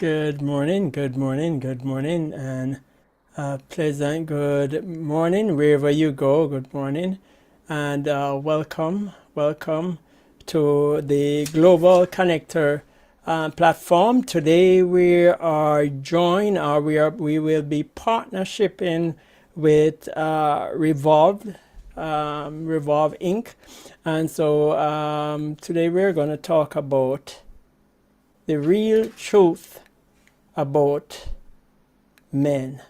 Good morning, good morning, good morning, and pleasant good morning wherever you go. Good morning, and welcome to the Global Connector platform. Today we are joined, or we will be partnershiping with Revolve Inc. And so today we're going to talk about the real truth about men.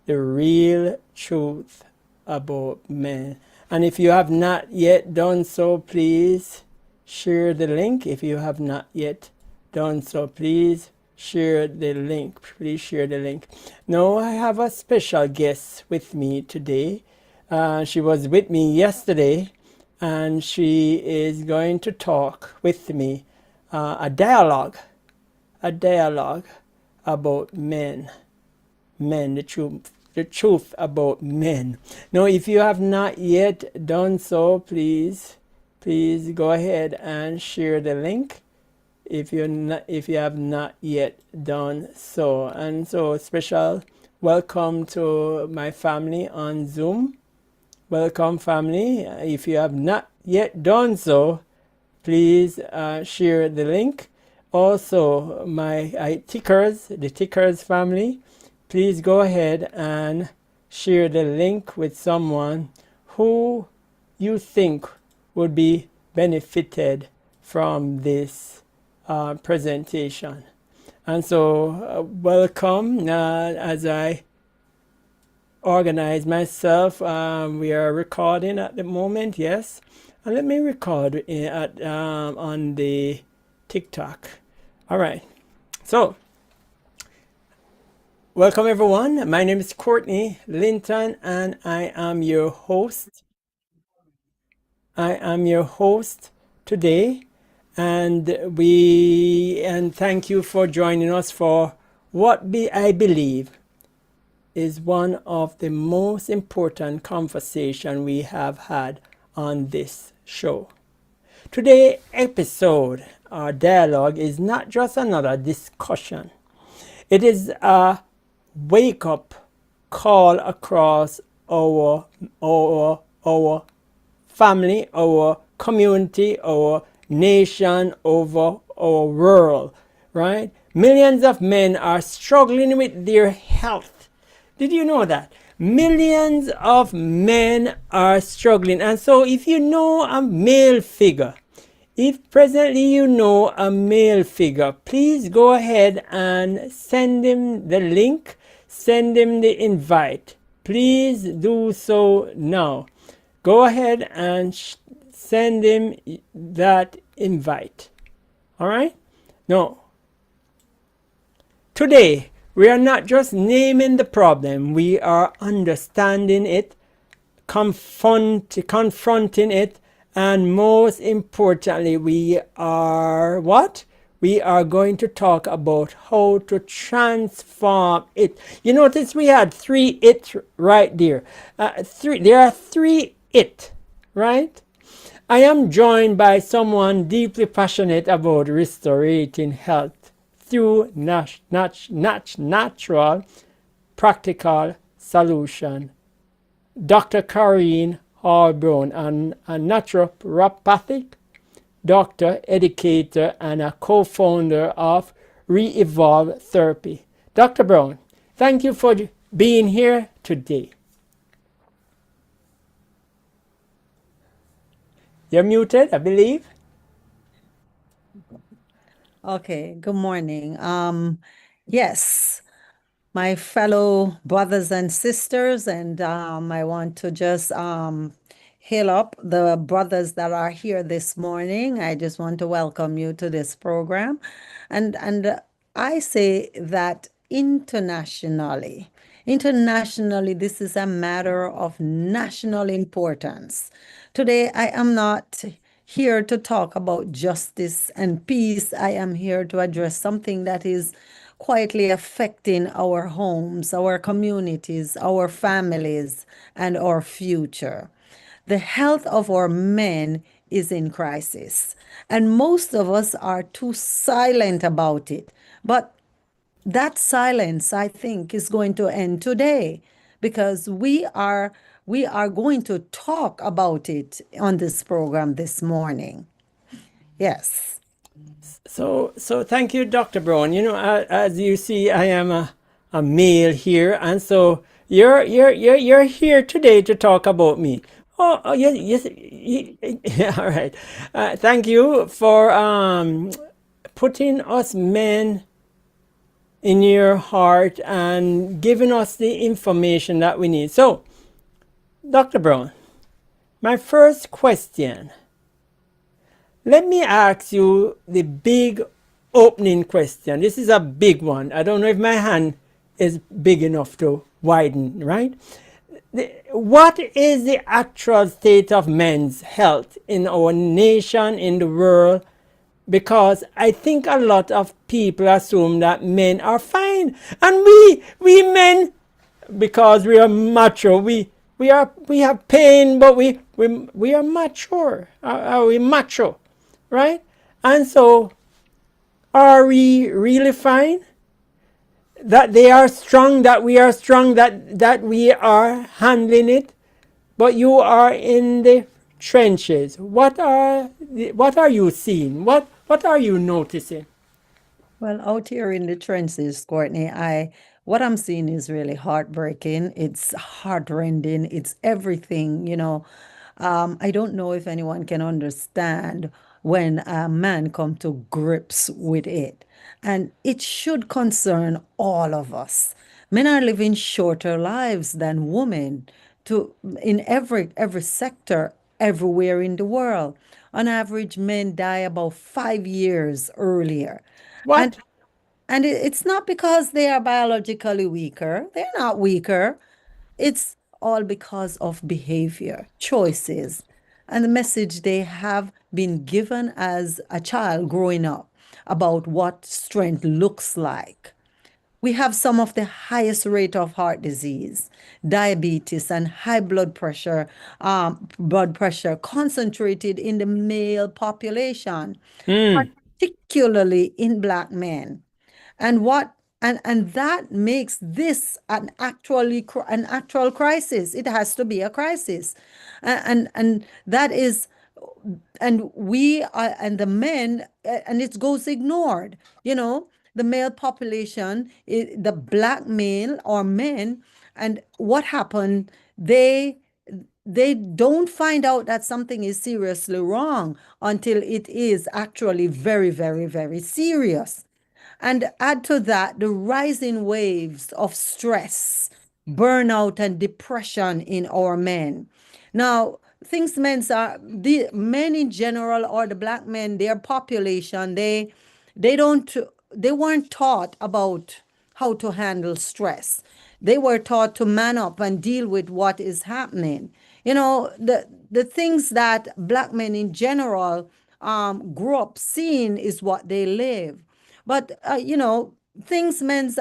The real truth about men. And if you have not yet done so, please share the link. If you have not yet done so, please share the link. Please share the link. Now, I have a special guest with me today. She was with me yesterday, and she is going to talk with me a dialogue about men, the truth about men. Now, if you have not yet done so, please go ahead and share the link. If you have not yet done so, and so special welcome to my family on Zoom. Welcome, family. If you have not yet done so, please share the link. Also, the Tickers family, please go ahead and share the link with someone who you think would be benefited from this presentation. And so, welcome as I organize myself. We are recording at the moment, yes. And let me record on the TikTok. All right. So, welcome everyone. My name is Courtney Linton, and I am your host. Today, and thank you for joining us for what I believe is one of the most important conversation we have had on this show. Today's episode, our dialogue, is not just another discussion. It is a wake-up call across our family, our community, our nation, over our world, right? Millions of men are struggling with their health. Did you know that? Millions of men are struggling. And so if you know a male figure, if presently you know a male figure, please go ahead and send him the link, send him the invite. Please do so now. Go ahead and send him that invite. All right? No. Today, we are not just naming the problem, we are understanding it, confronting it, and most importantly, we are what? We are going to talk about how to transform it. You notice we had 3 it right there. There are 3 it, right? I am joined by someone deeply passionate about restoring health through natural, practical solution. Dr. Kareen Hall Brown, a naturopathic doctor, educator, and a co-founder of Re-Evolve Therapy. Dr. Brown, thank you for being here today. You're muted, I believe. Okay, good morning. Yes, my fellow brothers and sisters, and I want to just hail up the brothers that are here this morning. I just want to welcome you to this program. And I say that internationally, this is a matter of national importance. Today, I am not here to talk about justice and peace. I am here to address something that is quietly affecting our homes, our communities, our families, and our future. The health of our men is in crisis, and most of us are too silent about it. But that silence, I think, is going to end today because we are going to talk about it on this program this morning. Yes. So thank you, Dr. Brown. As you see, I am a male here, and so you're here today to talk about me. Oh, yes, yes. Yeah, all right. Thank you for putting us men in your heart and giving us the information that we need. So, Dr. Brown, my first question. Let me ask you the big opening question. This is a big one. I don't know if my hand is big enough to widen, right? What is the actual state of men's health in our nation, in the world? Because I think a lot of people assume that men are fine, and we men, because we are macho, we have pain, but we are mature. Are we macho, right? And so, are we really fine? That they are strong, that we are strong, that we are handling it, but you are in the trenches. What are you seeing? What are you noticing? Well, out here in the trenches, Courtney, what I'm seeing is really heartbreaking. It's heartrending. It's everything. I don't know if anyone can understand when a man come to grips with it. And it should concern all of us. Men are living shorter lives than women to in every sector everywhere in the world. On average, men die about 5 years earlier. And What? it's not because they are biologically weaker. They're not weaker. It's all because of behavior, choices, and the message they have been given as a child growing up about what strength looks like. We have some of the highest rate of heart disease, diabetes, and high blood pressure concentrated in the male population, particularly in Black men. And that makes this an actual crisis. It has to be a crisis. And that is, and we are, and the men, and it goes ignored. The male population, the Black male or men, and what happened, they don't find out that something is seriously wrong until it is actually very, very, very serious. And add to that the rising waves of stress, burnout, and depression in our men. Now, things men are the men in general, or the Black men, their population, they don't they weren't taught about how to handle stress. They were taught to man up and deal with what is happening. The things that Black men in general grew up seeing is what they live. But things means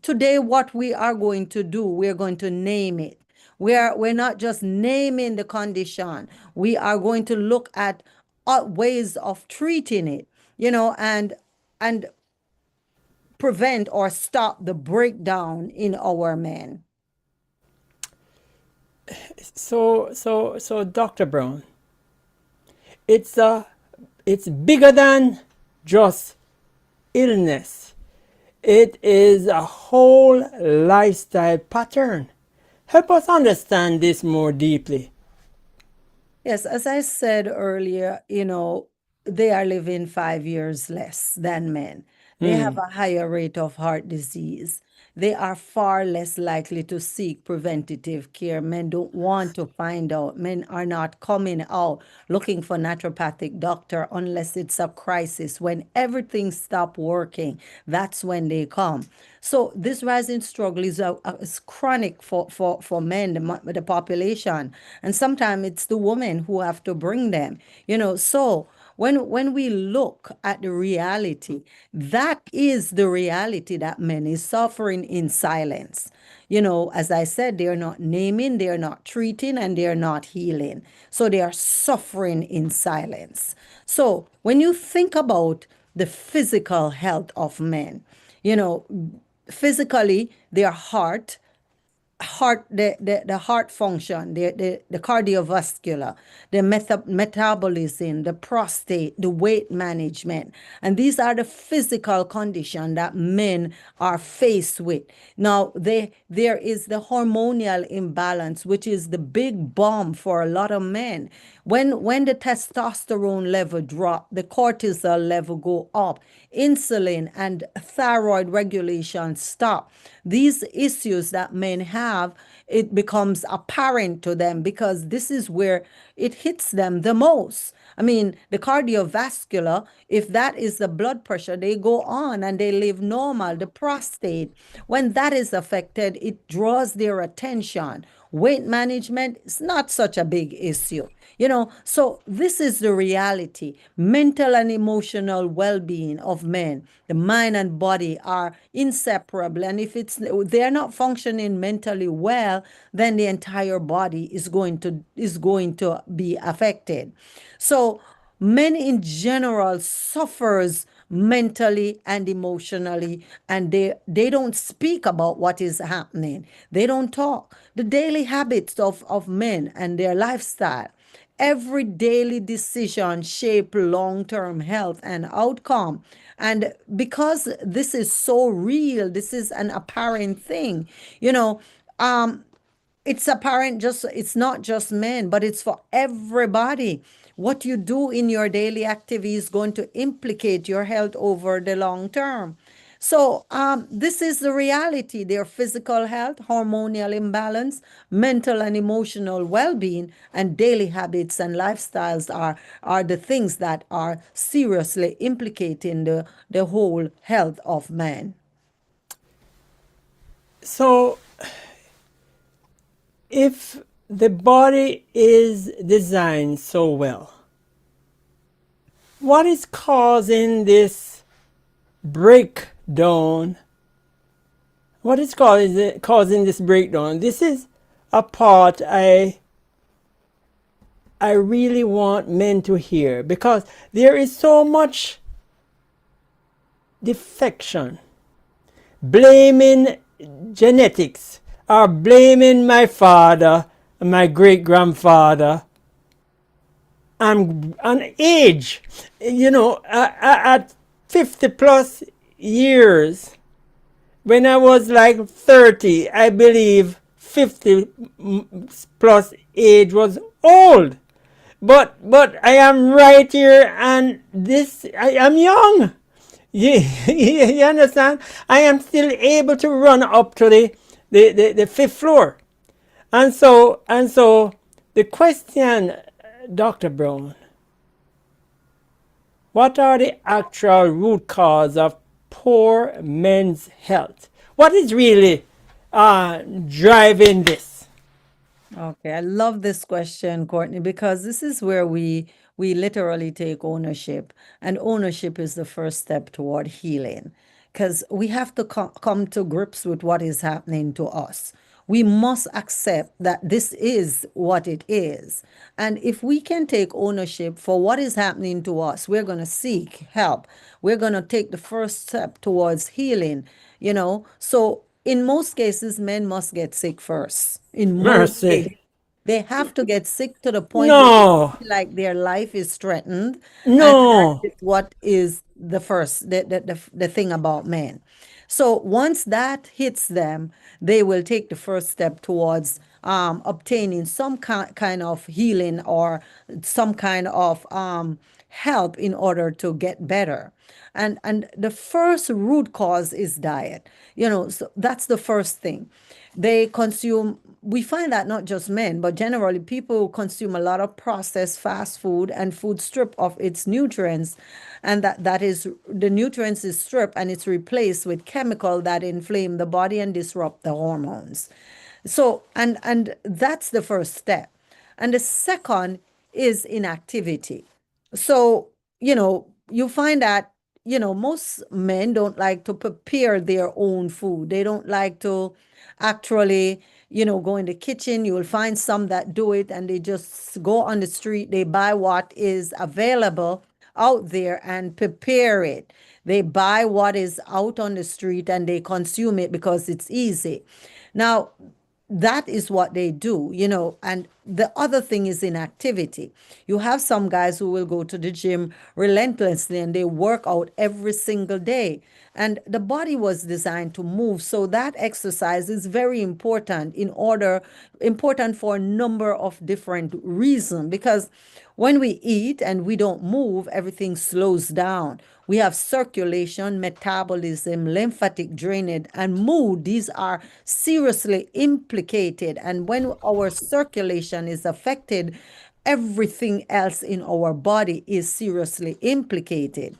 today what we are going to do, we're going to name it. We're not just naming the condition. We are going to look at ways of treating it, and prevent or stop the breakdown in our men. So, Dr. Brown, it's it's bigger than just illness. It is a whole lifestyle pattern. Help us understand this more deeply. Yes, as I said earlier, they are living 5 years less than men. They have a higher rate of heart disease. They are far less likely to seek preventative care. Men don't want to find out. Men are not coming out looking for naturopathic doctor unless it's a crisis. When everything stops working, that's when they come. So this rising struggle is chronic for men, the population. And sometimes it's the women who have to bring them. So when we look at the reality, that is the reality that men is suffering in silence. As I said, they're not naming, they're not treating, and they're not healing. So they are suffering in silence. So when you think about the physical health of men, you know, physically, their the heart function, the cardiovascular, the metabolism, the prostate, the weight management. And these are the physical condition that men are faced with. Now, there is the hormonal imbalance, which is the big bomb for a lot of men. When the testosterone level drop, the cortisol level go up, insulin and thyroid regulation stop. These issues that men have, it becomes apparent to them because this is where it hits them the most. I mean, the cardiovascular, if that is the blood pressure, they go on and they live normal. The prostate, when that is affected, it draws their attention. Weight management is not such a big issue. So this is the reality. Mental and emotional well-being of men, the mind and body are inseparable. And if they're not functioning mentally well, then the entire body is going to be affected. So men in general suffers mentally and emotionally, and they don't speak about what is happening. They don't talk. The daily habits of men and their lifestyle, every daily decision shape long-term health and outcome. And because this is so real, this is an apparent thing, it's apparent, just it's not just men, but it's for everybody. What you do in your daily activity is going to implicate your health over the long term. So this is the reality. Their physical health, hormonal imbalance, mental and emotional well-being, and daily habits and lifestyles are the things that are seriously implicating the whole health of man. So, if the body is designed so well, what is causing this breakdown? What is causing this breakdown? This is a part I really want men to hear, because there is so much defection, blaming genetics, or blaming my father, my great grandfather, and age. At 50 plus years, when I was like 30, I believe 50 plus age was old. But I am right here, and I am young. You understand? I am still able to run up to the fifth floor. And so the question, Dr. Brown, what are the actual root cause of poor men's health? What is really driving this? Okay, I love this question, Courtney, because this is where we literally take ownership, and ownership is the first step toward healing, because we have to come to grips with what is happening to us. We must accept that this is what it is. And if we can take ownership for what is happening to us, we're going to seek help. We're going to take the first step towards healing. So in most cases, men must get sick first. In most cases, Mercy. they have to get sick to the point where they No. feel like their life is threatened. And that No. is what is the first, the thing about men. So once that hits them, they will take the first step towards obtaining some kind of healing or some kind of help in order to get better. And the first root cause is diet. So that's the first thing. We find that not just men, but generally people consume a lot of processed fast food, and food strip of its nutrients, and that is the nutrients is stripped and it's replaced with chemical that inflame the body and disrupt the hormones. So and that's the first step. And the second is inactivity. So, you find that, most men don't like to prepare their own food. They don't like to actually, go in the kitchen. You will find some that do it, and they just go on the street, they buy what is available, out there and prepare it. They buy what is out on the street and they consume it because it's easy. Now, that is what they do, and the other thing is inactivity. You have some guys who will go to the gym relentlessly and they work out every single day. And the body was designed to move. So that exercise is very important for a number of different reasons. Because when we eat and we don't move, everything slows down. We have circulation, metabolism, lymphatic drainage, and mood. These are seriously implicated. And when our circulation is affected, everything else in our body is seriously implicated.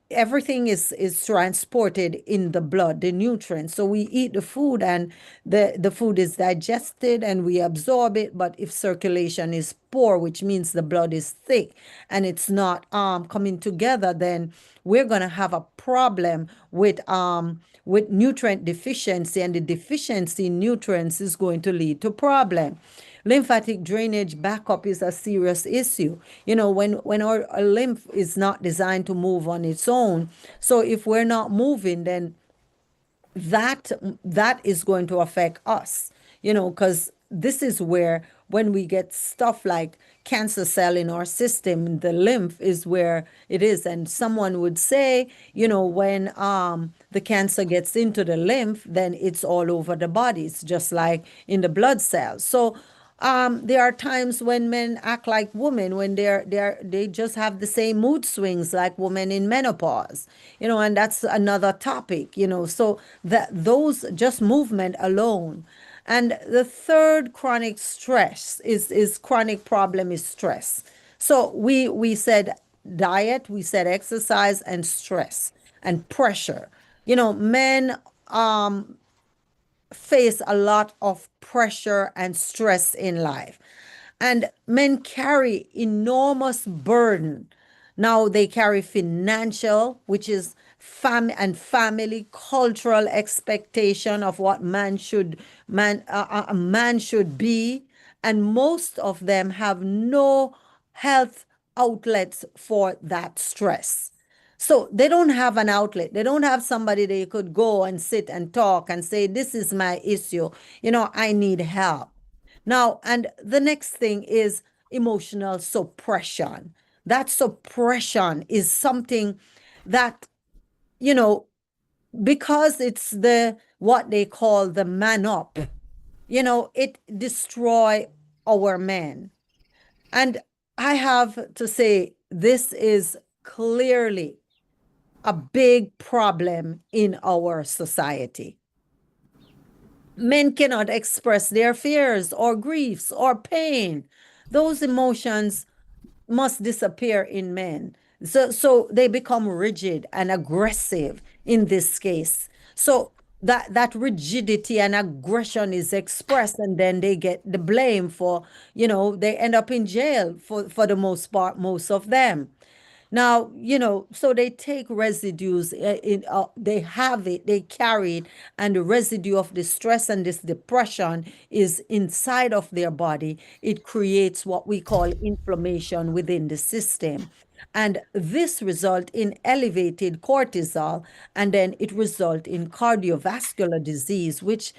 Everything is transported in the blood, the nutrients. So we eat the food and the food is digested and we absorb it. But if circulation is poor, which means the blood is thick and it's not coming together, then we're going to have a problem with nutrient deficiency, and the deficiency in nutrients is going to lead to problem. Lymphatic drainage backup is a serious issue. When our lymph is not designed to move on its own. So if we're not moving, then that is going to affect us, because this is where when we get stuff like cancer cell in our system, the lymph is where it is. And someone would say, when the cancer gets into the lymph, then it's all over the body. It's just like in the blood cells. So there are times when men act like women, when they just have the same mood swings like women in menopause, and that's another topic, so those just movement alone. And the third chronic stress is chronic problem is stress. So we said diet, we said exercise, and stress and pressure. Men face a lot of pressure and stress in life. And men carry enormous burden. Now they carry financial, which is family, cultural expectation of what a man should be. And most of them have no health outlets for that stress. So they don't have an outlet. They don't have somebody they could go and sit and talk and say, this is my issue. I need help. Now, and the next thing is emotional suppression. That suppression is something that, because it's what they call the man up, it destroy our men. And I have to say, this is clearly a big problem in our society. Men cannot express their fears or griefs or pain. Those emotions must disappear in men. So they become rigid and aggressive in this case. So that rigidity and aggression is expressed, and then they get the blame for, they end up in jail for the most part, most of them. Now, so they take residues they have it, they carry it, and the residue of the stress and this depression is inside of their body. It creates what we call inflammation within the system. And this result in elevated cortisol, and then it result in cardiovascular disease, which,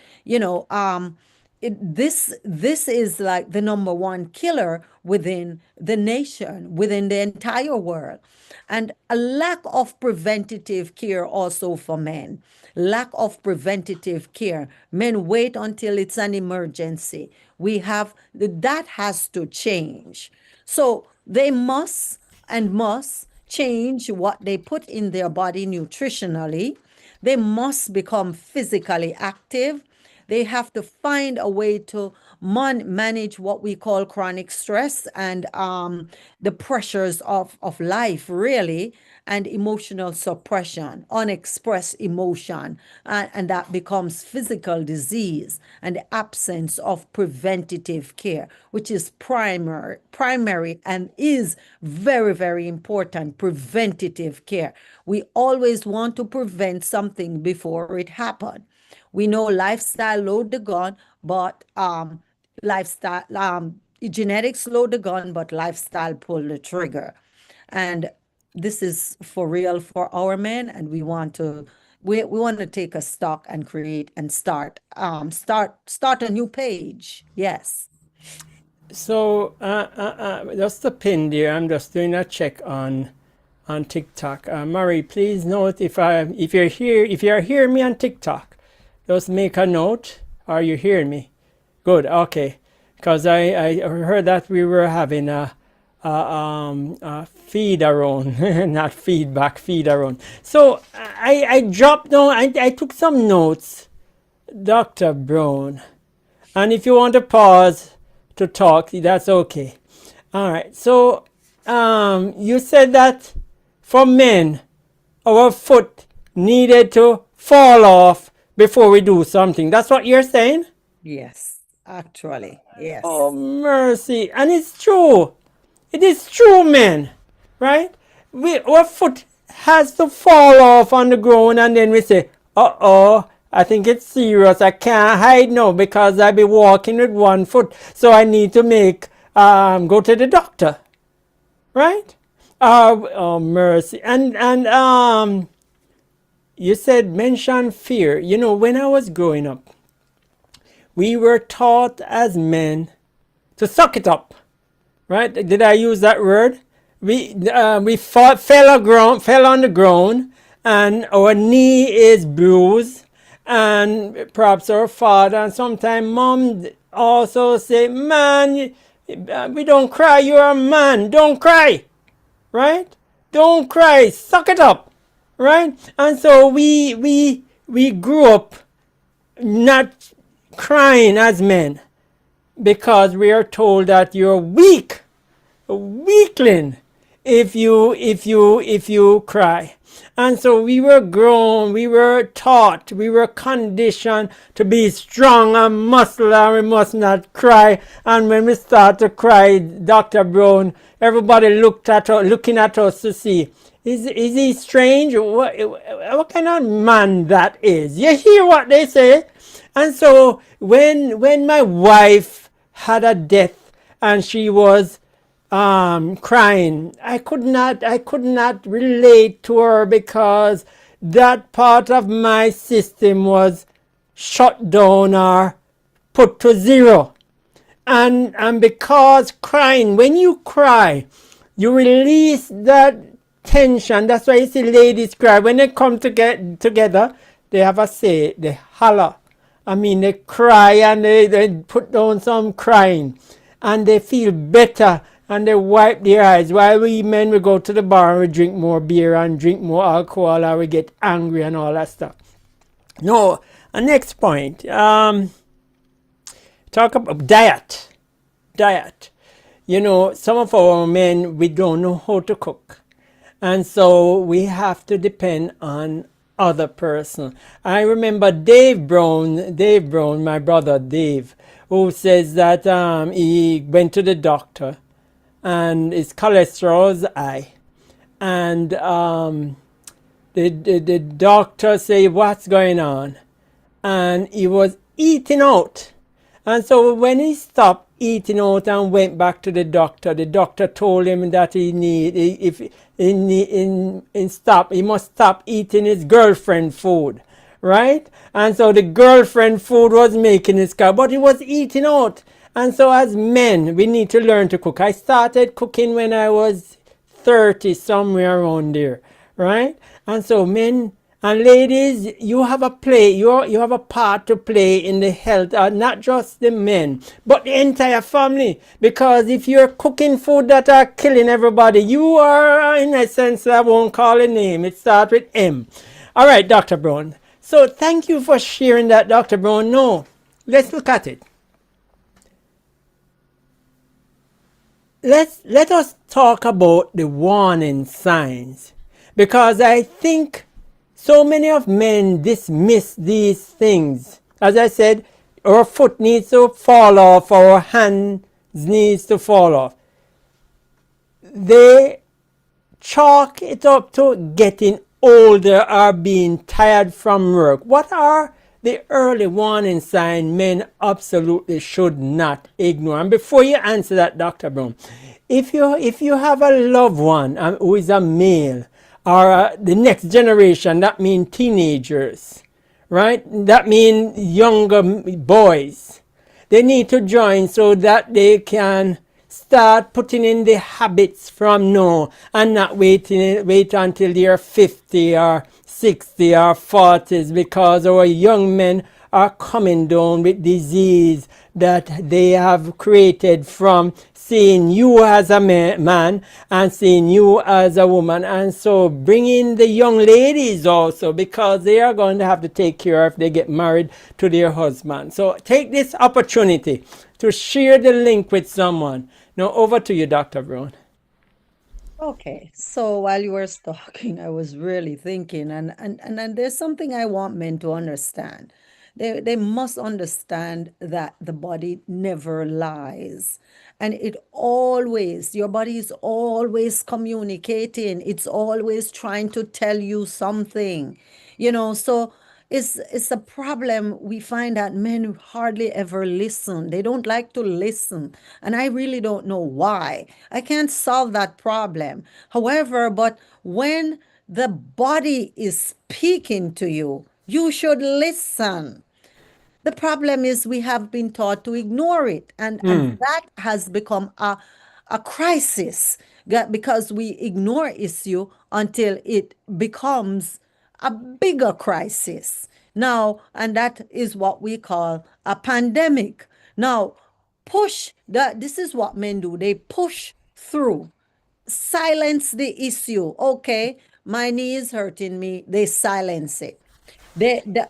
this is like the number one killer within the nation, within the entire world. And a lack of preventative care also for men. Lack of preventative care. Men wait until it's an emergency. That has to change. So they must change what they put in their body nutritionally. They must become physically active. They have to find a way to manage what we call chronic stress and the pressures of life, really, and emotional suppression, unexpressed emotion, and that becomes physical disease and the absence of preventative care, which is primary and is very, very important. Preventative care. We always want to prevent something before it happens. We know lifestyle load the gun, but lifestyle genetics load the gun, but lifestyle pull the trigger. And this is for real for our men, and we want to take a stock and create and start a new page. Yes. So just a pin there. I'm just doing a check on TikTok. Murray, please note if you're hearing me on TikTok, just make a note. Are you hearing me? Good. Okay. Because I heard that we were having a feed around, not feedback, feed around. So I dropped down. I took some notes, Dr. Brown. And if you want to pause to talk, that's okay. All right. So you said that for men, our foot needed to fall off before we do something. That's what you're saying? Yes. Actually, Oh, yes. mercy. And it's true. It is true, men. Right? Our foot has to fall off on the ground and then we say, uh-oh, I think it's serious. I can't hide now because I be walking with one foot. So I need to go to the doctor. Right? Oh, mercy. And you said mention fear. You know, when I was growing up, we were taught as men to suck it up. Right? Did I use that word? Fell on the ground, and our knee is bruised, and perhaps our father and sometimes mom also say, "Man, we don't cry. You're a man. Don't cry." Right? Don't cry. Suck it up. Right? And so we grew up not crying as men because we are told that you're weak, a weakling, if you cry. And so we were grown, we were taught, we were conditioned to be strong and muscular, and we must not cry. And when we start to cry, Dr. Brown, everybody looking at us to see, is he strange? What kind of man that is? You hear what they say? And so when my wife had a death and she was crying, I could not relate to her because that part of my system was shut down or put to zero. And because crying, when you cry, you release that tension. That's why you see ladies cry when they come to get together. They have a say, they holler. I mean, they cry and they put down some crying and they feel better and they wipe their eyes. While we men, we go to the bar and we drink more beer and drink more alcohol, or we get angry and all that stuff. No, next point. Talk about diet. Diet. You know, some of our men, we don't know how to cook. And so we have to depend on other person. I remember Dave Brown, my brother Dave, who says that he went to the doctor and his cholesterol is high. And the doctor say, what's going on? And he was eating out. And so when he stopped eating out and went back to the doctor told him that he must stop eating his girlfriend food, right? And so the girlfriend food was making his car, but he was eating out. And so as men, we need to learn to cook. I started cooking when I was 30, somewhere around there, right? And so men and ladies, you have a you have a part to play in the health, not just the men, but the entire family. Because if you're cooking food that are killing everybody, you are, in a sense, I won't call a name. It starts with M. All right, Dr. Brown. So thank you for sharing that, Dr. Brown. No, let's look at it. Let us talk about the warning signs, because I think so many of men dismiss these things. As I said, our foot needs to fall off, our hands needs to fall off. They chalk it up to getting older or being tired from work. What are the early warning sign men absolutely should not ignore. And before you answer that, Dr. Brown, if you have a loved one who is a male, or the next generation, that means teenagers, right? That means younger boys. They need to join so that they can start putting in the habits from now and not wait until they're 50 or 60 or 40s, because our young men are coming down with disease that they have created from seeing you as a man and seeing you as a woman. And so bring in the young ladies also, because they are going to have to take care if they get married to their husband. So take this opportunity to share the link with someone. Now over to you, Dr. Brown. Okay, so while you were talking, I was really thinking, and there's something I want men to understand. They must understand that the body never lies. And it always, your body is always communicating. It's always trying to tell you something, so it's a problem. We find that men hardly ever listen. They don't like to listen. And I really don't know why. I can't solve that problem. However, but when the body is speaking to you, you should listen. The problem is we have been taught to ignore it, and that has become a crisis because we ignore issue until it becomes a bigger crisis. Now, and that is what we call a pandemic. Now, this is what men do. They push through, silence the issue. Okay, my knee is hurting me. They silence it.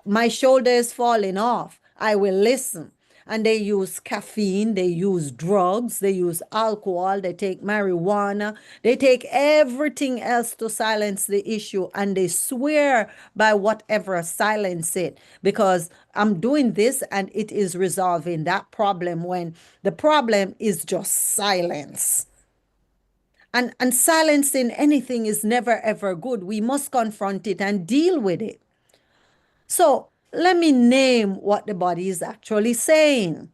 My shoulder is falling off. I will listen. And they use caffeine, they use drugs, they use alcohol, they take marijuana, they take everything else to silence the issue, and they swear by whatever silence it, because I'm doing this and it is resolving that problem, when the problem is just silence. And silencing anything is never ever good. We must confront it and deal with it. So let me name what the body is actually saying.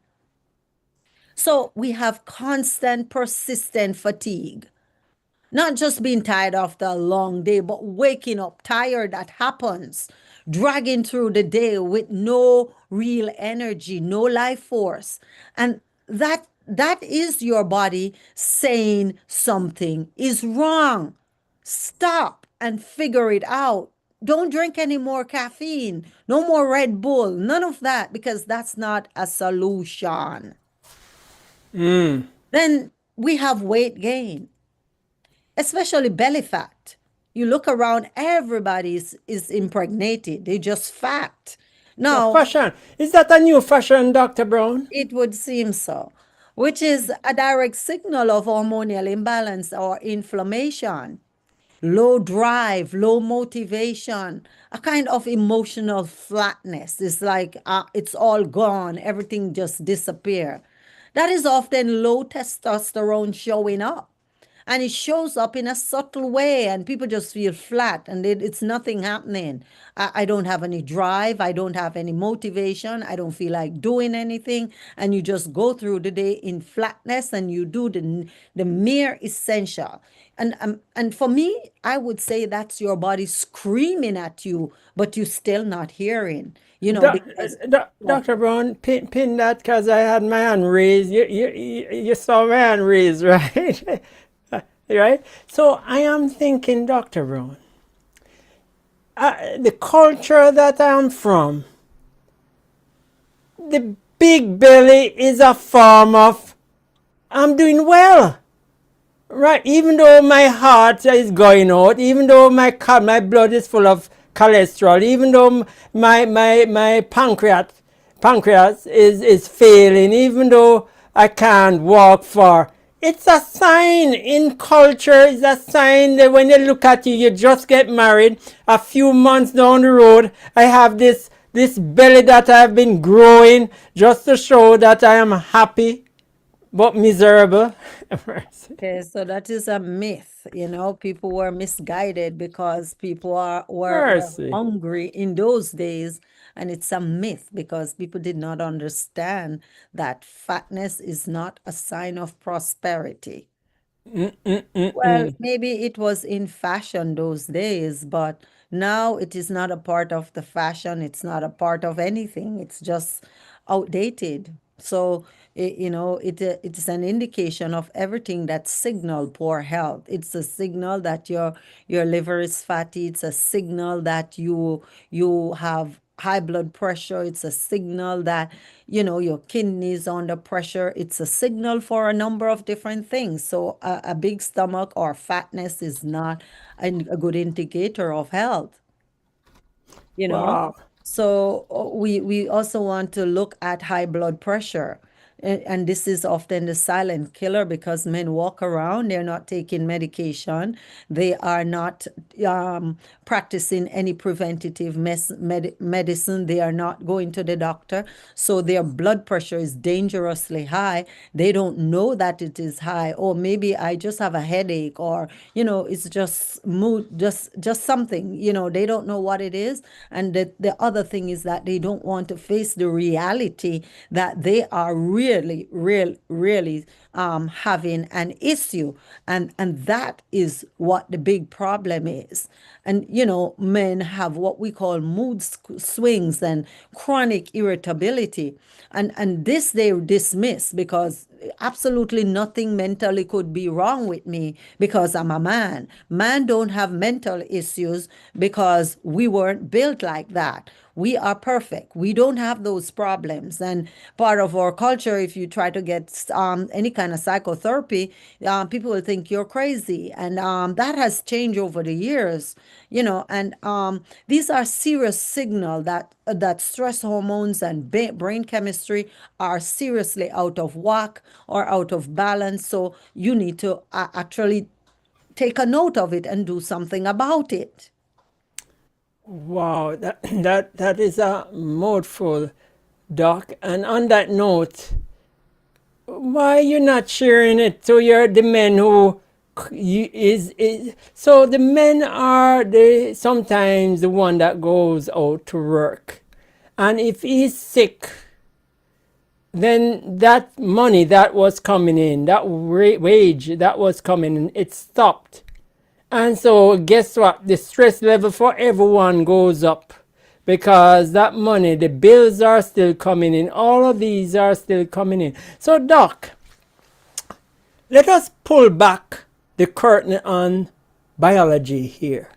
So we have constant, persistent fatigue. Not just being tired after a long day, but waking up tired. That happens. Dragging through the day with no real energy, no life force. And that is your body saying something is wrong. Stop and figure it out. Don't drink any more caffeine, no more Red Bull, none of that, because that's not a solution. Then we have weight gain, especially belly fat. You look around, everybody is impregnated. They just fat. Now, Fashion. Is that a new fashion, Dr. Brown? it would seem so, which is a direct signal of hormonal imbalance or inflammation. Low drive, low motivation, a kind of emotional flatness. It's like it's all gone, everything just disappear. That is often low testosterone showing up. And it shows up in a subtle way, and people just feel flat, and it's nothing happening. I don't have any drive. I don't have any motivation. I don't feel like doing anything. And you just go through the day in flatness, and you do the mere essential. And for me, I would say that's your body screaming at you, but you still not hearing. Because Dr. Brown, pin that, because I had my hand raised. You saw my hand raised, right? Right? So I am thinking, Dr. Brown, the culture that I'm from, the big belly is a form of I'm doing well. Right? Even though my heart is going out, even though my blood is full of cholesterol, even though my pancreas is failing, even though I can't walk far, it's a sign in culture. It's a sign that when they look at you, you just get married. A few months down the road, I have this belly that I've been growing just to show that I am happy. but miserable. Okay, so that is a myth. People were misguided because people were Mercy. hungry in those days. And it's a myth because people did not understand that fatness is not a sign of prosperity. Well, Mm-mm-mm-mm. maybe it was in fashion those days, but now it is not a part of the fashion. It's not a part of anything. It's just outdated. So, it is an indication of everything that signal poor health. It's a signal that your liver is fatty. It's a signal that you have high blood pressure. It's a signal that your kidneys under pressure. It's a signal for a number of different things. So a big stomach or fatness is not a good indicator of health, you know Wow. so we also want to look at high blood pressure. And this is often the silent killer because men walk around, they're not taking medication, they are not practicing any preventative medicine, they are not going to the doctor, so their blood pressure is dangerously high. They don't know that it is high, or maybe I just have a headache, or it's just mood, just something, they don't know what it is. And the other thing is that they don't want to face the reality that they are really having an issue. And that is what the big problem is. And men have what we call mood swings and chronic irritability. And this they dismiss because absolutely nothing mentally could be wrong with me because I'm a man. Man don't have mental issues because we weren't built like that. We are perfect. We don't have those problems. And part of our culture, if you try to get any kind of psychotherapy, people will think you're crazy. And that has changed over the years, and these are serious signal that stress hormones and brain chemistry are seriously out of whack or out of balance. So you need to actually take a note of it and do something about it. Wow. That is a mouthful, Doc. And on that note, why you not sharing it to the men who is so the men are the sometimes the one that goes out to work, and if he's sick, then that money that was coming in, that wage that was coming in, it stopped. And so guess what, the stress level for everyone goes up because that money, the bills are still coming in, all of these are still coming in. So Doc, let us pull back the curtain on biology here.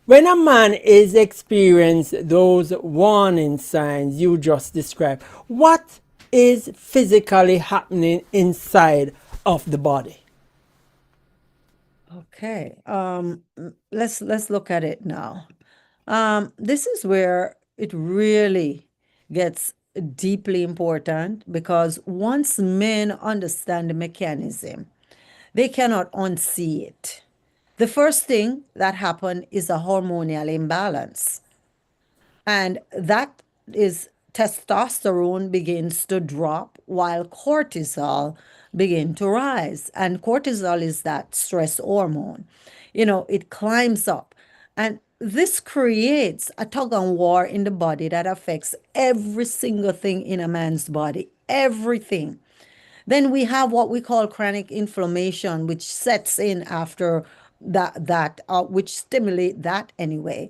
When a man is experiencing those warning signs you just described, what is physically happening inside of the body? Okay. Let's look at it now. This is where it really gets deeply important because once men understand the mechanism, they cannot unsee it. The first thing that happens is a hormonal imbalance. And that is testosterone begins to drop while cortisol begin to rise. And cortisol is that stress hormone. It climbs up. And this creates a tug and war in the body that affects every single thing in a man's body, everything. Then we have what we call chronic inflammation, which sets in after which stimulate that anyway.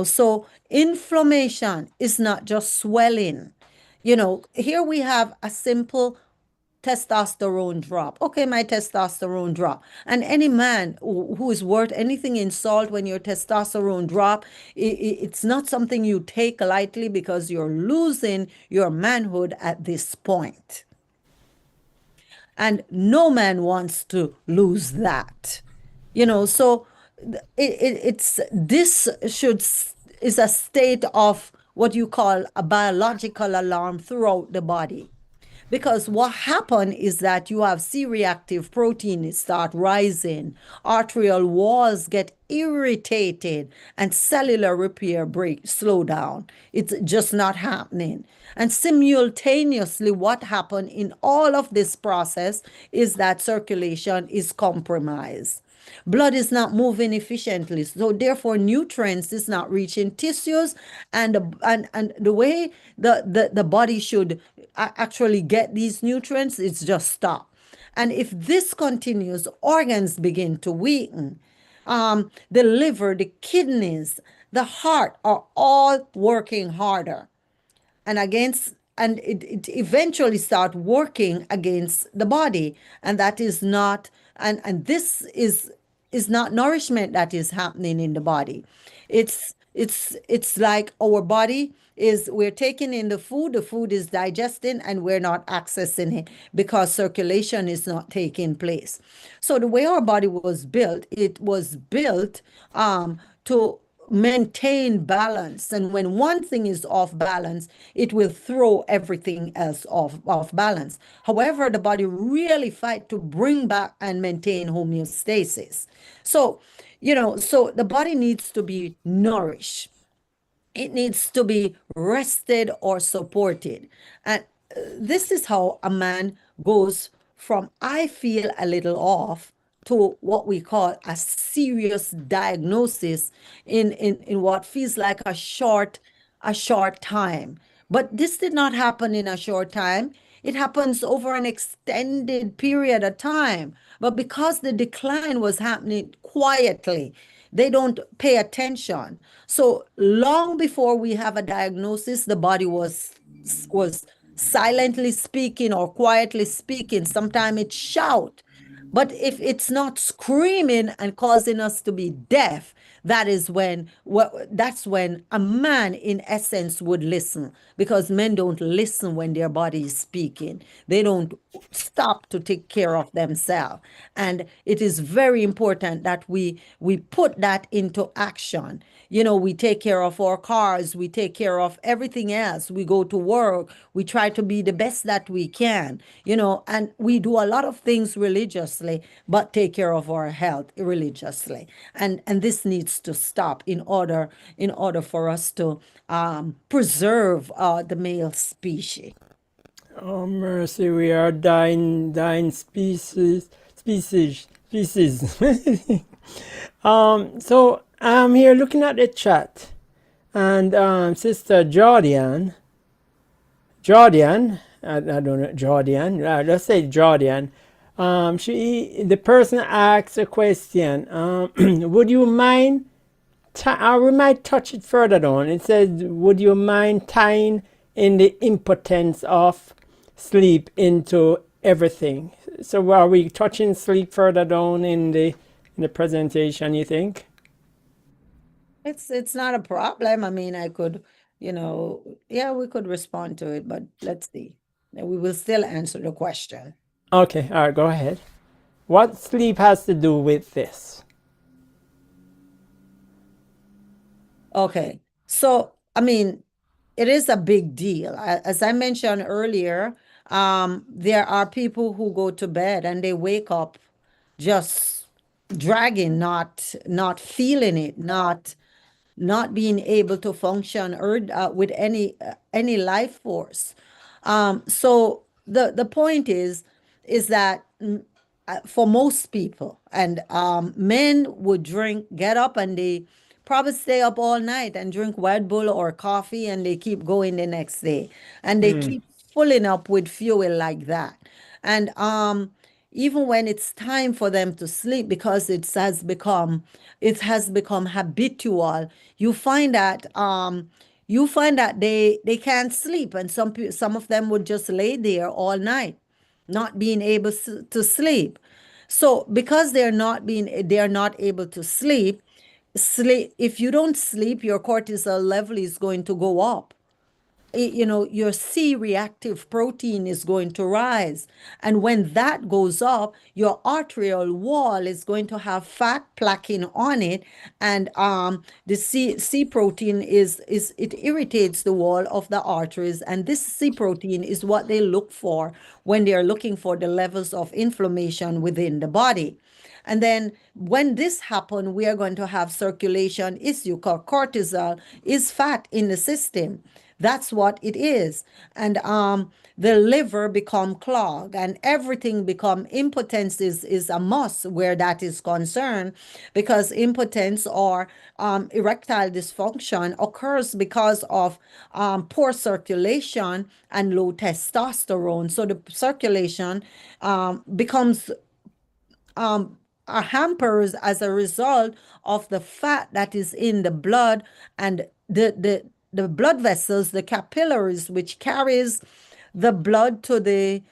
So inflammation is not just swelling. Here we have a simple testosterone drop. Okay, my testosterone drop. And any man who is worth anything in salt, when your testosterone drop, it's not something you take lightly because you're losing your manhood at this point. And no man wants to lose that. So it's this should is a state of what you call a biological alarm throughout the body, Because what happened is that you have C-reactive protein start rising, arterial walls get irritated, and cellular repair slow down. It's just not happening. And simultaneously, what happened in all of this process is that circulation is compromised. Blood is not moving efficiently, so therefore nutrients is not reaching tissues, and the way the body should actually get these nutrients, it's just stop. And if this continues, organs begin to weaken. The liver, the kidneys, the heart are all working harder and against, and it eventually start working against the body, and that is not, and this is not nourishment that is happening in the body. It's like our body is, we're taking in the food is digesting, and we're not accessing it because circulation is not taking place. So the way our body was built, it was built to maintain balance. And when one thing is off balance, it will throw everything else off balance. However, the body really fight to bring back and maintain homeostasis. So, so the body needs to be nourished. It needs to be rested or supported. And this is how a man goes from I feel a little off to what we call a serious diagnosis in what feels like a short time. But this did not happen in a short time. It happens over an extended period of time. But because the decline was happening quietly, they don't pay attention. So long before we have a diagnosis, the body was silently speaking or quietly speaking. Sometimes it shout. But if it's not screaming and causing us to be deaf, that's when a man in essence would listen, because men don't listen when their body is speaking. They don't stop to take care of themselves. And it is very important that we put that into action. We take care of our cars, we take care of everything else. We go to work, we try to be the best that we can, and we do a lot of things religiously, but take care of our health religiously. And this needs to stop in order for us to preserve the male species. Oh mercy, we are dying species. So I'm here looking at the chat, and Sister Jordan, I don't know, Jordan, let's say Jordan. The person asks a question. Would you mind? We might touch it further down. It says, "Would you mind tying in the importance of sleep into everything?" So, are we touching sleep further down in the presentation, you think? It's not a problem. I mean, I could, yeah, we could respond to it, but let's see. We will still answer the question. Okay, all right, go ahead. What sleep has to do with this? Okay. So, I mean, it is a big deal. As I mentioned earlier, there are people who go to bed and they wake up just dragging, not feeling it, not being able to function or with any life force. So the point is that for most people, and men would get up and they probably stay up all night and drink Red Bull or coffee, and they keep going the next day, and they keep filling up with fuel like that. And even when it's time for them to sleep, because it has become habitual, you find that they can't sleep, and some of them would just lay there all night, not being able to sleep. So because they are not able to sleep, if you don't sleep, your cortisol level is going to go up. your C-reactive protein is going to rise. And when that goes up, your arterial wall is going to have fat plaquing on it. And the C protein it irritates the wall of the arteries. And this C protein is what they look for when they are looking for the levels of inflammation within the body. And then when this happens, we are going to have circulation issue. Cortisol is fat in the system. That's what it is. And the liver become clogged and everything become impotence is a must where that is concerned, because impotence or erectile dysfunction occurs because of poor circulation and low testosterone. So the circulation becomes are hampers as a result of the fat that is in the blood, and the blood vessels, the capillaries, which carries the blood to the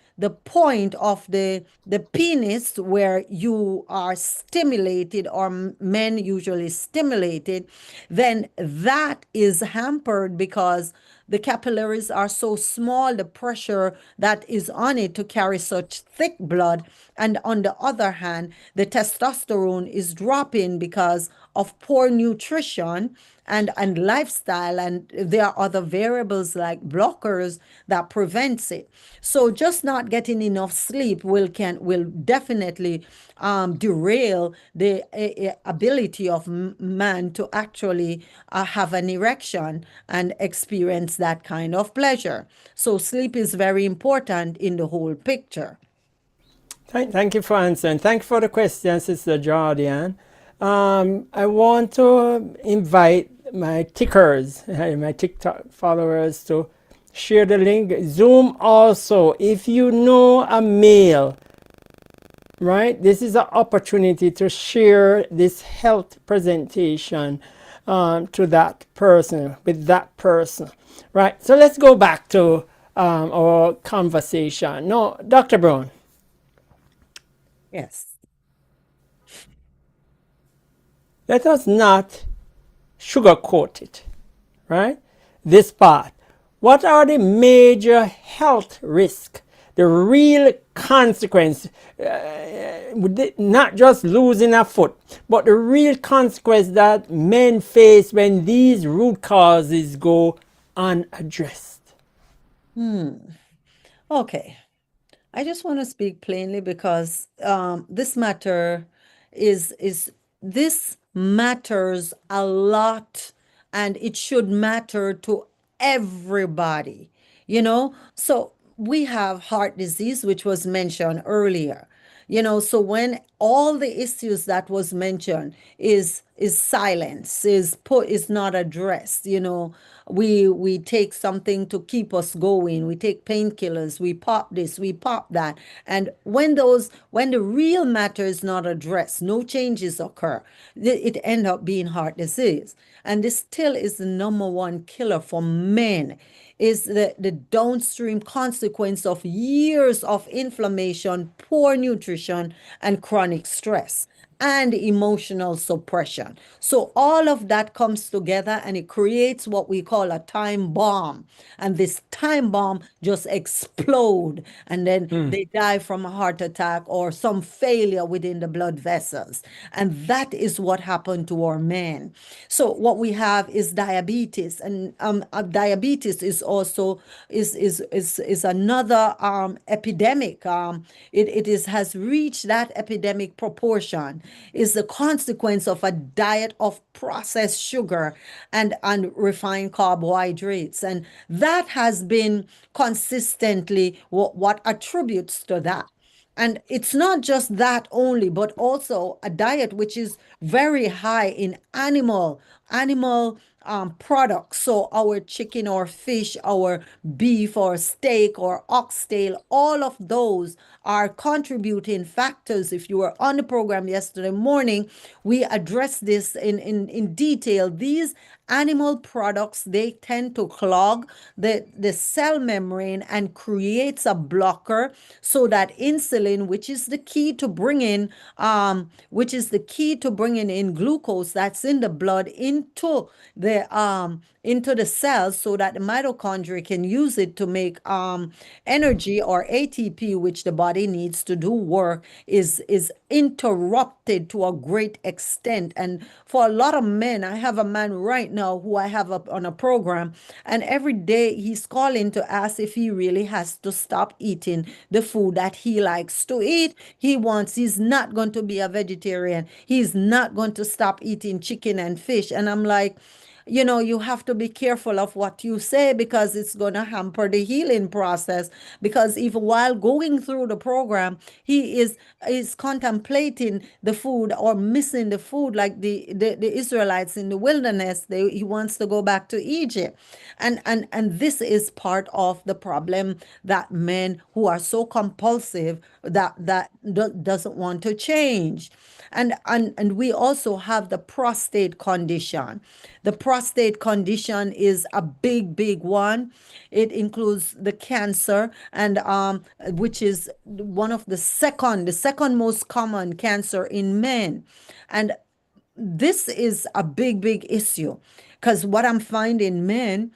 point of the penis where you are stimulated, or men usually stimulated, then that is hampered because the capillaries are so small, the pressure that is on it to carry such thick blood. And on the other hand, the testosterone is dropping because of poor nutrition and lifestyle, and there are other variables like blockers that prevents it. So just not getting enough sleep will definitely derail the ability of man to actually have an erection and experience that kind of pleasure. So sleep is very important in the whole picture. Thank you for answering. Thank you for the question, Sister Jordan. I want to invite my tickers, my TikTok followers, to share the link. Zoom also, if you know a male, right? This is an opportunity to share this health presentation to that person, with that person, right? So let's go back to our conversation. No, Dr. Brown. Yes. Let us not sugarcoat it, right? This part. What are the major health risks? The real consequence, not just losing a foot, but the real consequence that men face when these root causes go unaddressed. Okay. I just want to speak plainly because this matters a lot, and it should matter to everybody, So we have heart disease, which was mentioned earlier. So when all the issues that was mentioned is silence, is not addressed, we take something to keep us going, we take painkillers, we pop this, we pop that, and when the real matter is not addressed, no changes occur, it end up being heart disease. And this still is the number one killer for men, is the downstream consequence of years of inflammation, poor nutrition, and chronic stress and emotional suppression. So all of that comes together and it creates what we call a time bomb. And this time bomb just explode, and then they die from a heart attack or some failure within the blood vessels. And that is what happened to our men. So what we have is diabetes, and diabetes is also is another epidemic. Has reached that epidemic proportion, is the consequence of a diet of processed sugar and refined carbohydrates. And that has been consistently what attributes to that. And it's not just that only, but also a diet which is very high in animal products. So our chicken or fish, our beef or steak or oxtail, all of those are contributing factors. If you were on the program yesterday morning, we addressed this in detail. These animal products, they tend to clog the cell membrane and creates a blocker, so that insulin, which is the key to bringing in glucose that's in the blood into the cells, so that the mitochondria can use it to make energy, or ATP, which the body needs to do work, is interrupted to a great extent. And for a lot of men, I have a man right now who I have up on a program, and every day he's calling to ask if he really has to stop eating the food that he likes to eat. He's not going to be a vegetarian. He's not going to stop eating chicken and fish. And I'm like, you have to be careful of what you say, because it's going to hamper the healing process. Because even while going through the program, he is contemplating the food, or missing the food, like the Israelites in the wilderness. He wants to go back to Egypt. And this is part of the problem, that men who are so compulsive that doesn't want to change. And we also have the prostate condition. The prostate condition is a big one. It includes the cancer, and which is one of the second most common cancer in men. And this is a big issue, because what I'm finding, men,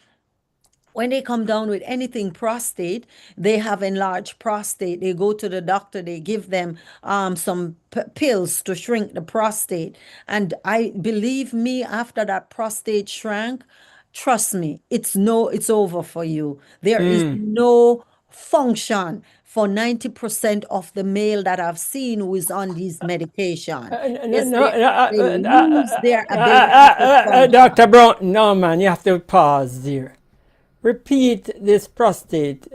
when they come down with anything prostate, they have enlarged prostate. They go to the doctor, they give them some pills to shrink the prostate. And I believe me, after that prostate shrank, trust me, it's over for you. There is no function for 90% of the male that I've seen who is on these medication. Yes, they lose their ability to function. Dr. Brown, no, man, you have to pause there. Repeat this prostate,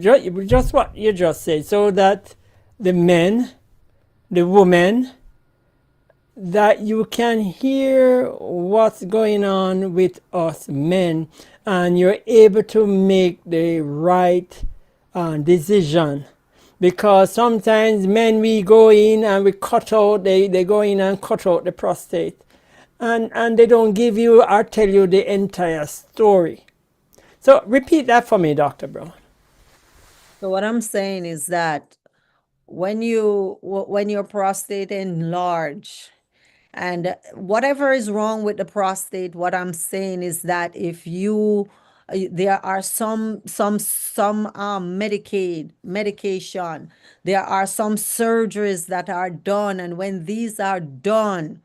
just what you just said, so that the men, the women, that you can hear what's going on with us men, and you're able to make the right decision. Because sometimes men, we go in and we cut out, they go in and cut out the prostate, and they don't give you or tell you the entire story. So repeat that for me, Dr. Brown. So what I'm saying is that when your prostate enlarge, and whatever is wrong with the prostate, what I'm saying is that if you there are some medication, there are some surgeries that are done, and when these are done,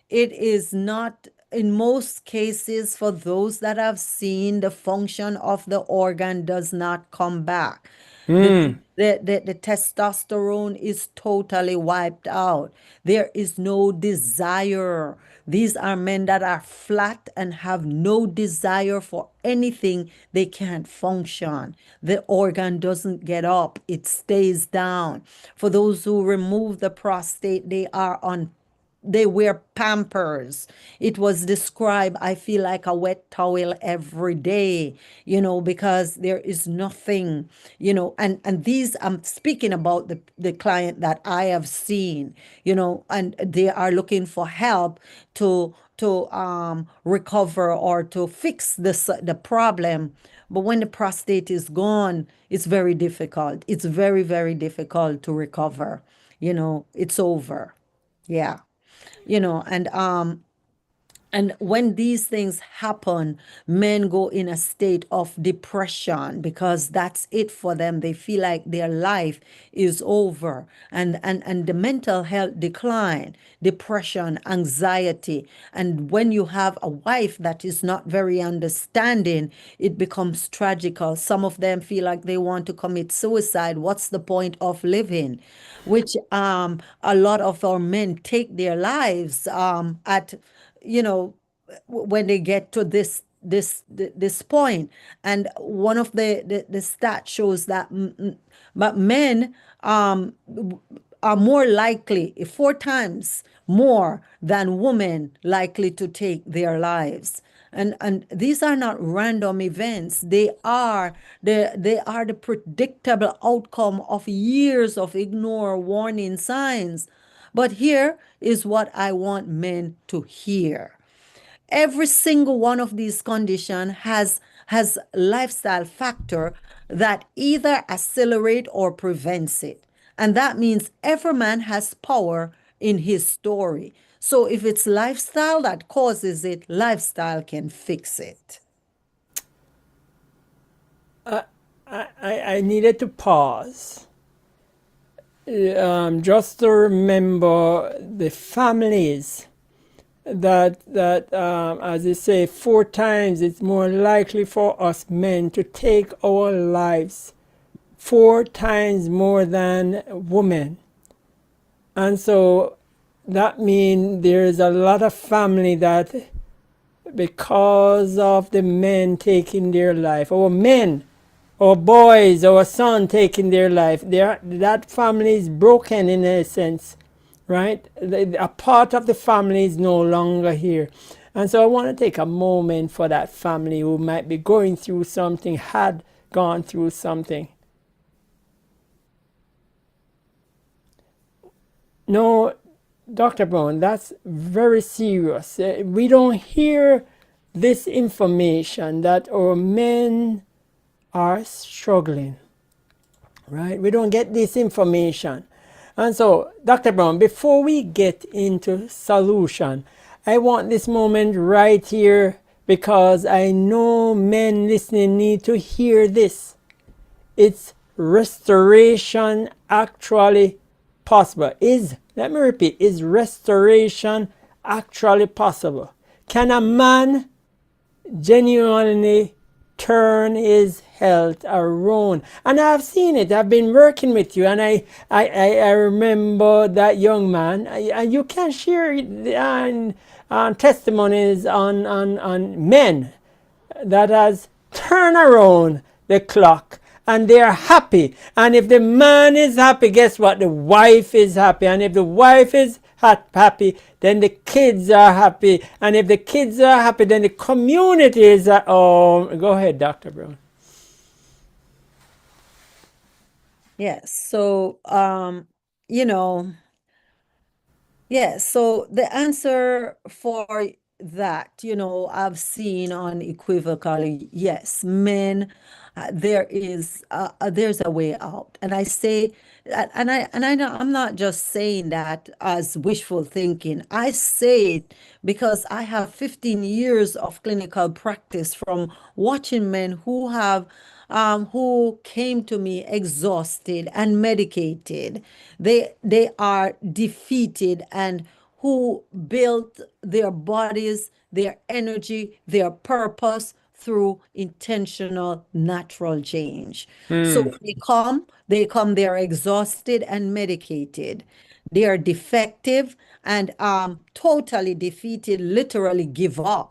it is not, in most cases, for those that have seen, the function of the organ does not come back. The testosterone is totally wiped out. There is no desire. These are men that are flat and have no desire for anything. They can't function. The organ doesn't get up, it stays down. For those who remove the prostate, they wear Pampers. It was described, I feel like a wet towel every day, because there is nothing, and these, I'm speaking about the client that I have seen, and they are looking for help to recover or to fix the problem. But when the prostate is gone, it's very difficult. It's very, very difficult to recover. It's over. Yeah. And when these things happen, men go in a state of depression, because that's it for them. They feel like their life is over, and the mental health decline, depression, anxiety. And when you have a wife that is not very understanding, it becomes tragical. Some of them feel like they want to commit suicide. What's the point of living? Which a lot of our men take their lives at when they get to this point. And one of the stats shows that but men are more likely, 4 times more than women, likely to take their lives. And these are not random events. They are the predictable outcome of years of ignore warning signs. But here is what I want men to hear. every single one of these conditions has lifestyle factor that either accelerate or prevents it. And that means every man has power in his story. So if it's lifestyle that causes it, lifestyle can fix it. I needed to pause just to remember the families that as they say, 4 times it's more likely for us men to take our lives 4 times more than women. And so that means there's a lot of family that, because of the men taking their life, or men, or boys, or son taking their life, that family is broken in a sense, right? A part of the family is no longer here. And so I want to take a moment for that family who might be going through something, had gone through something. No, Dr. Brown, that's very serious. We don't hear this information that our men are struggling, right? We don't get this information. And so, Dr. Brown, before we get into solution, I want this moment right here because I know men listening need to hear this. It's restoration actually possible? Let me repeat, is restoration actually possible? Can a man genuinely turn his health around? And I've seen it. I've been working with you, and I remember that young man. And you can share testimonies on men that has turned around the clock, and they are happy. And if the man is happy, guess what? The wife is happy. And if the wife is happy, then the kids are happy. And if the kids are happy, then the community is oh, go ahead, Dr. Brown. Yes. So, yes. So the answer for that, I've seen unequivocally, yes, men, there's a way out. And I say, and know I'm not just saying that as wishful thinking. I say it because I have 15 years of clinical practice from watching men who came to me exhausted and medicated. They are defeated, and who built their bodies, their energy, their purpose through intentional natural change. So when they're exhausted and medicated. They are defective and totally defeated, literally give up.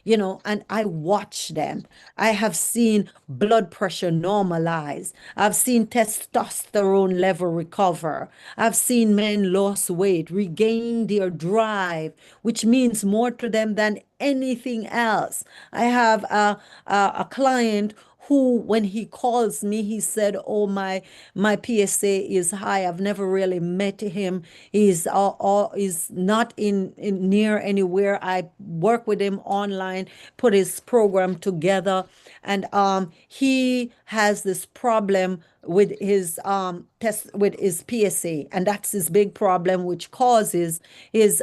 And I watch them. I have seen blood pressure normalize. I've seen testosterone level recover. I've seen men lose weight, regain their drive, which means more to them than anything else. I have a client who, when he calls me, he said, "Oh, my PSA is high. I've never really met him. He's not in near anywhere. I work with him online, put his program together, and he has this problem with his test with his PSA, and that's his big problem, which causes his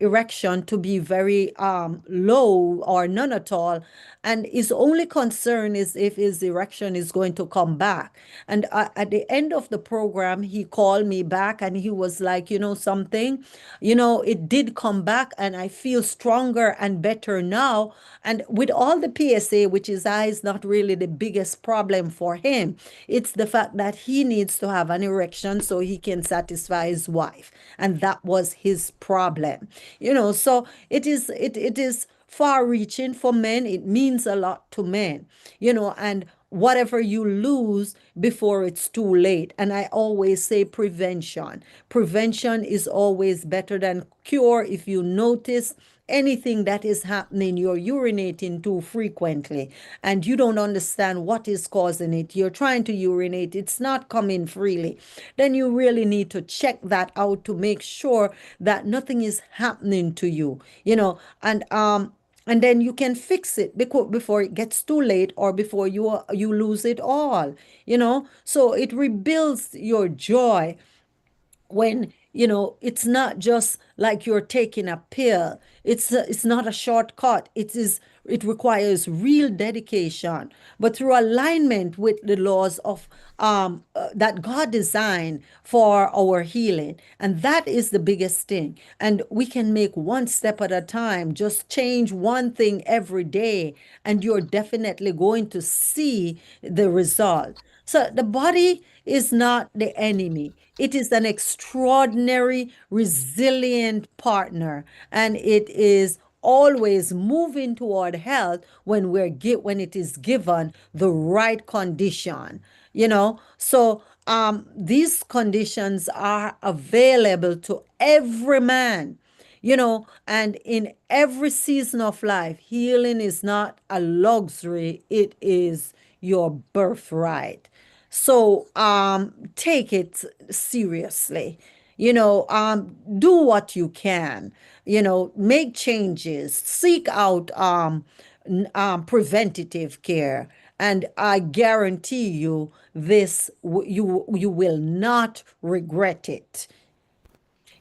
erection to be very low or none at all. And his only concern is if his erection is going to come back. And at the end of the program, he called me back and he was like, something, it did come back, and I feel stronger and better now. And with all the PSA, which is not really the biggest problem for him, it's the fact that he needs to have an erection so he can satisfy his wife. And that was his problem. So it is far reaching for men. It means a lot to men, and whatever you lose before it's too late. And I always say prevention. Prevention is always better than cure. If you notice anything that is happening, you're urinating too frequently and you don't understand what is causing it, you're trying to urinate, it's not coming freely, then you really need to check that out to make sure that nothing is happening to you, and then you can fix it before it gets too late or before you lose it all, so it rebuilds your joy when it's not just like you're taking a pill. It's not a shortcut. It requires real dedication, but through alignment with the laws of that God designed for our healing. And that is the biggest thing, and we can make one step at a time. Just change one thing every day and you're definitely going to see the result. So the body is not the enemy. It is an extraordinary, resilient partner, and it is always moving toward health when it is given the right condition. So these conditions are available to every man. And in every season of life, healing is not a luxury, it is your birthright. So take it seriously. Do what you can. Make changes, seek out preventative care, and I guarantee you this you will not regret it.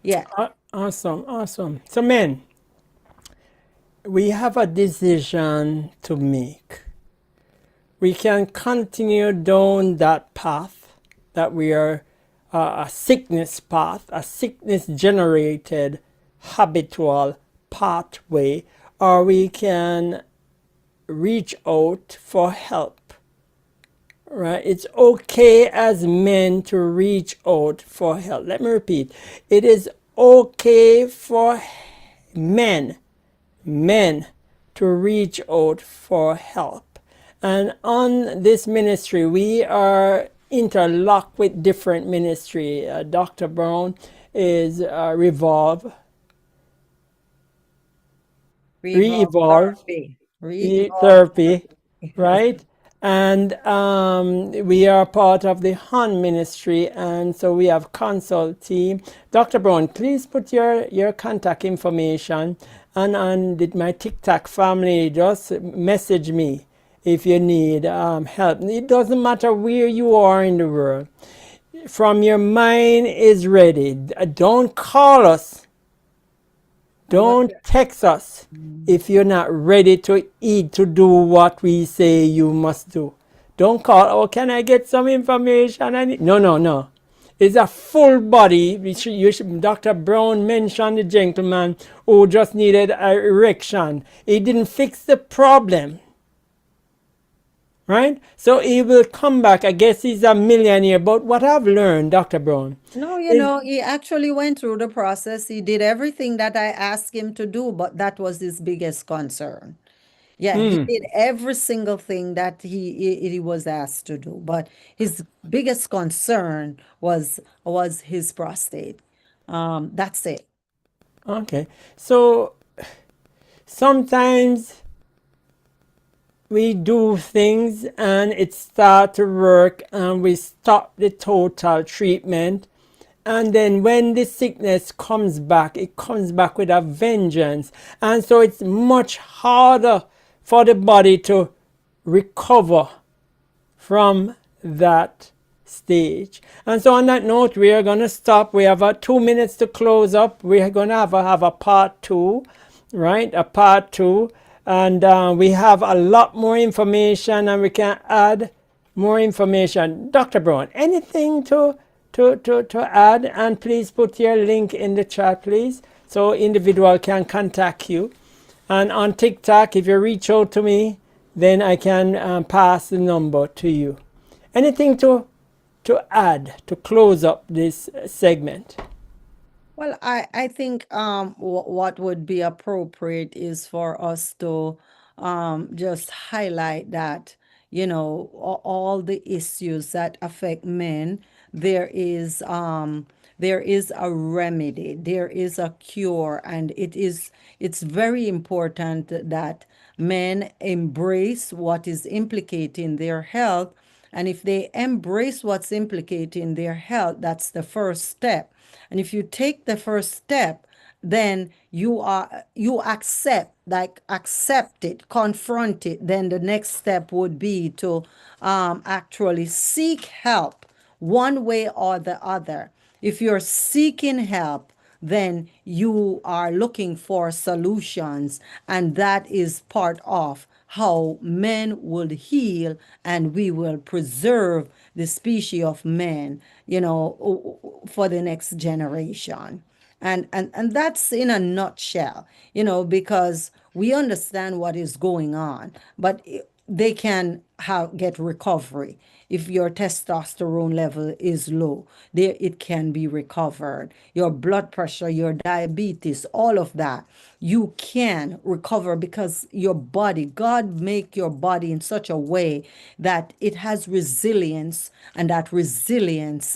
Yeah. Awesome, awesome. So, men, we have a decision to make. We can continue down that path that we are a sickness path, a sickness generated habitual pathway, or we can reach out for help. Right? It's okay as men to reach out for help. Let me repeat. It is okay for men to reach out for help. And on this ministry, we are interlocked with different ministry. Dr. Brown is Revolve, Re-Evolve, Therapy. Re-evolve. Therapy, right? And we are part of the Han ministry, and so we have consult team. Dr. Brown, please put your contact information, and my TikTok family, just message me if you need help. It doesn't matter where you are in the world. From your mind is ready. Don't call us. Don't text us if you're not ready to eat, to do what we say you must do. Don't call, oh, can I get some information? No. It's a full body. Dr. Brown mentioned the gentleman who just needed an erection. It didn't fix the problem. Right? So he will come back. I guess he's a millionaire. But what I've learned, Dr. Brown, No, he actually went through the process. He did everything that I asked him to do, but that was his biggest concern. Yeah, he did every single thing that he was asked to do, but his biggest concern was his prostate. That's it. okay. So sometimes we do things and it start to work and we stop the total treatment, and then when the sickness comes back, it comes back with a vengeance, and so it's much harder for the body to recover from that stage. And so on that note, we are going to stop. We have 2 minutes to close up. We're going to have a part two, right? A part two. And we have a lot more information, and we can add more information. Dr. Brown, anything to add? And please put your link in the chat, please, so individual can contact you. And on TikTok, if you reach out to me, then I can pass the number to you. Anything to add to close up this segment? Well, I think what would be appropriate is for us to just highlight that, all the issues that affect men, there is there is a remedy, there is a cure, and it's very important that men embrace what is implicating their health. And if they embrace what's implicating their health, that's the first step. And if you take the first step, then you accept it, confront it. Then the next step would be to actually seek help one way or the other. If you're seeking help, then you are looking for solutions, and that is part of how men will heal, and we will preserve the species of men, for the next generation. And that's in a nutshell, because we understand what is going on, but they can get recovery. If your testosterone level is low, there it can be recovered. Your blood pressure, your diabetes, all of that, you can recover, because your body, God make your body in such a way that it has resilience, and that resilience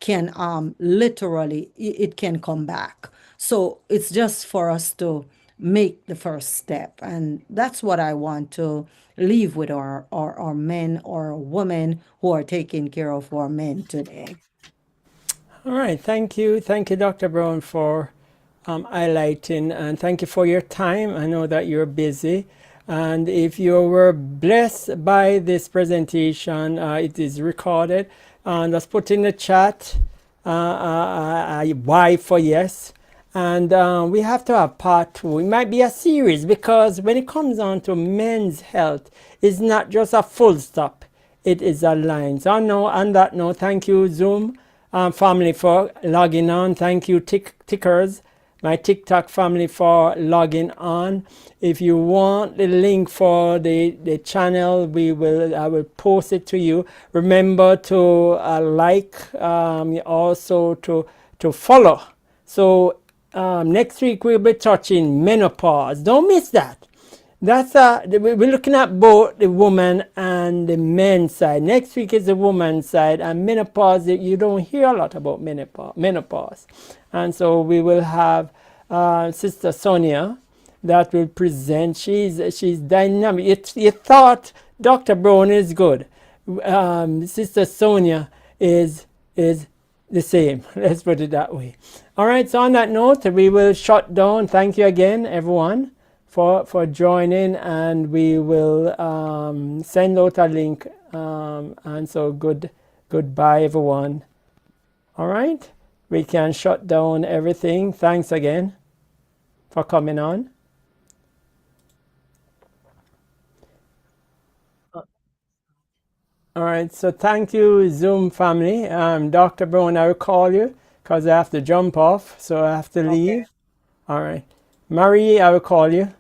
can literally, it can come back. So it's just for us to make the first step. And that's what I want to leave with our men or women who are taking care of our men today. All right, thank you, Dr. Brown, for highlighting, and thank you for your time. I know that you're busy, and if you were blessed by this presentation, it is recorded. Just put in the chat Y for yes. And we have to have part 2. It might be a series, because when it comes on to men's health, it's not just a full stop, it is a line. So on that note, thank you, Zoom family, for logging on. Thank you, Tickers, my TikTok family, for logging on. If you want the link for the channel, I will post it to you. Remember to like, also to follow. So next week we'll be touching menopause. Don't miss that. We're looking at both the woman and the men's side. Next week is the woman's side, and menopause, you don't hear a lot about menopause. And so we will have Sister Sonia that will present. She's dynamic. You thought Dr. Brown is good. Sister Sonia is the same. Let's put it that way. All right, so on that note, we will shut down. Thank you again, everyone, for joining, and we will send out a link. And so goodbye, everyone. All right, we can shut down everything. Thanks again for coming on. All right, so thank you, Zoom family. Dr. Brown, I will call you because I have to jump off, so I have to leave. All right. Marie, I will call you.